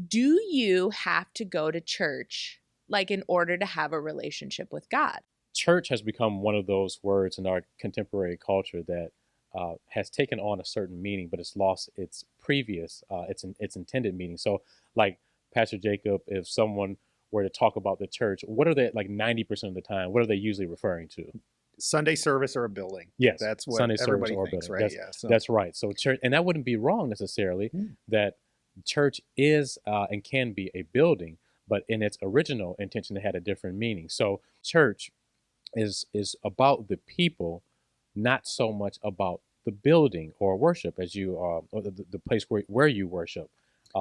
Do you have to go to church like in order to have a relationship with God? Church has become one of those words in our contemporary culture that has taken on a certain meaning, but it's lost its previous, its intended meaning. So, like Pastor Jacob, if someone were to talk about the church, what are they like 90% of the time? What are they usually referring to? Sunday service or a building. Yes, That's what Sunday service everybody or thinks, building. right? Yeah. So That's right. So church, and that wouldn't be wrong necessarily. That church is and can be a building, but in its original intention, it had a different meaning. So church is about the people, not so much about the building or worship as you or the place where you worship.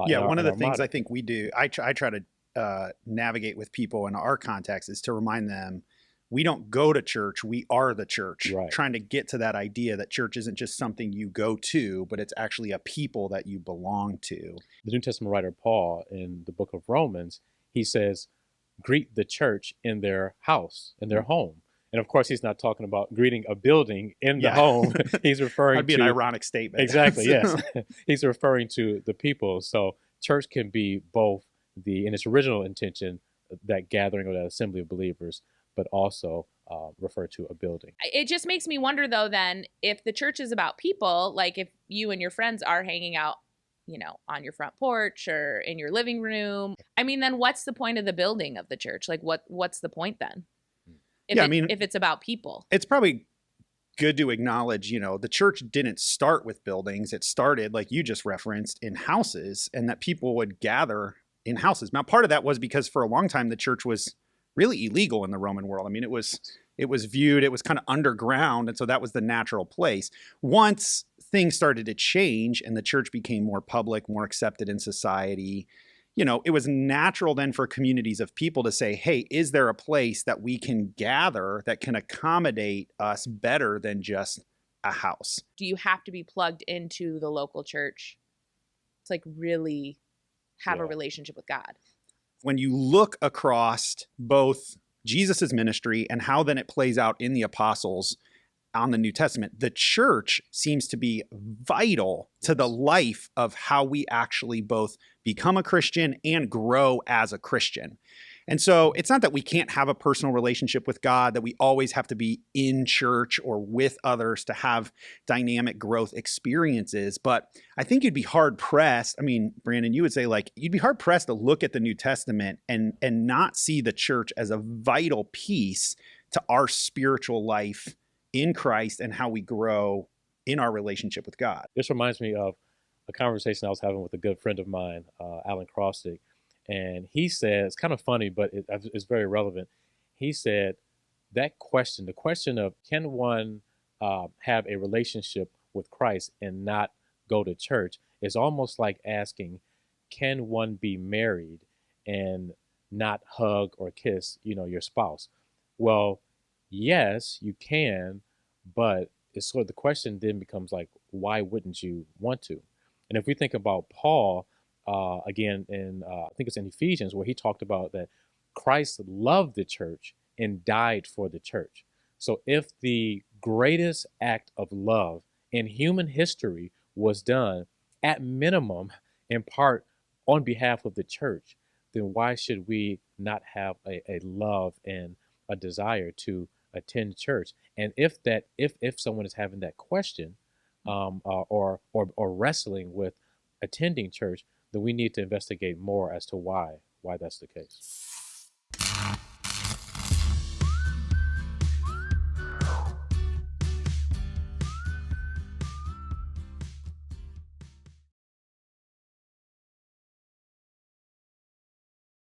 yeah, one of the our things I model. think we do, I try to navigate with people in our context is to remind them we don't go to church, we are the church. Right. Trying to get to that idea that church isn't just something you go to, but it's actually a people that you belong to. The New Testament writer Paul in the book of Romans, he says, greet the church in their house, in their home. And of course, he's not talking about greeting a building in the home. He's referring That'd be to an ironic statement. Exactly, yes. He's referring to the people. So church can be both in its original intention, that gathering or that assembly of believers, but also refer to a building. It just makes me wonder, though, then, if the church is about people, like if you and your friends are hanging out, on your front porch or in your living room, I mean, then what's the point of the building of the church? Like, what's the point then? If it's about people. It's probably good to acknowledge, the church didn't start with buildings. It started, like you just referenced, in houses, and that people would gather in houses. Now, part of that was because for a long time, the church was really illegal in the Roman world. I mean, it was viewed, it was kind of underground. And so that was the natural place. Once things started to change and the church became more public, more accepted in society, it was natural then for communities of people to say, hey, is there a place that we can gather that can accommodate us better than just a house? Do you have to be plugged into the local church to like really have a relationship with God? When you look across both Jesus's ministry and how then it plays out in the apostles on the New Testament, the church seems to be vital to the life of how we actually both become a Christian and grow as a Christian. And so it's not that we can't have a personal relationship with God, that we always have to be in church or with others to have dynamic growth experiences. But I think you'd be hard pressed. I mean, Brandon, you would say you'd be hard pressed to look at the New Testament and not see the church as a vital piece to our spiritual life in Christ and how we grow in our relationship with God. This reminds me of a conversation I was having with a good friend of mine, Alan Crosstick. And he said, it's kind of funny, but it's very relevant. He said that question, the question of can one have a relationship with Christ and not go to church, is almost like asking, can one be married and not hug or kiss, your spouse? Well, yes, you can, but it's sort of the question then becomes like, why wouldn't you want to? And if we think about Paul, again, I think it's in Ephesians, where he talked about that Christ loved the church and died for the church. So if the greatest act of love in human history was done at minimum in part on behalf of the church, then why should we not have a love and a desire to attend church? And if someone is having that question or wrestling with attending church, then we need to investigate more as to why that's the case.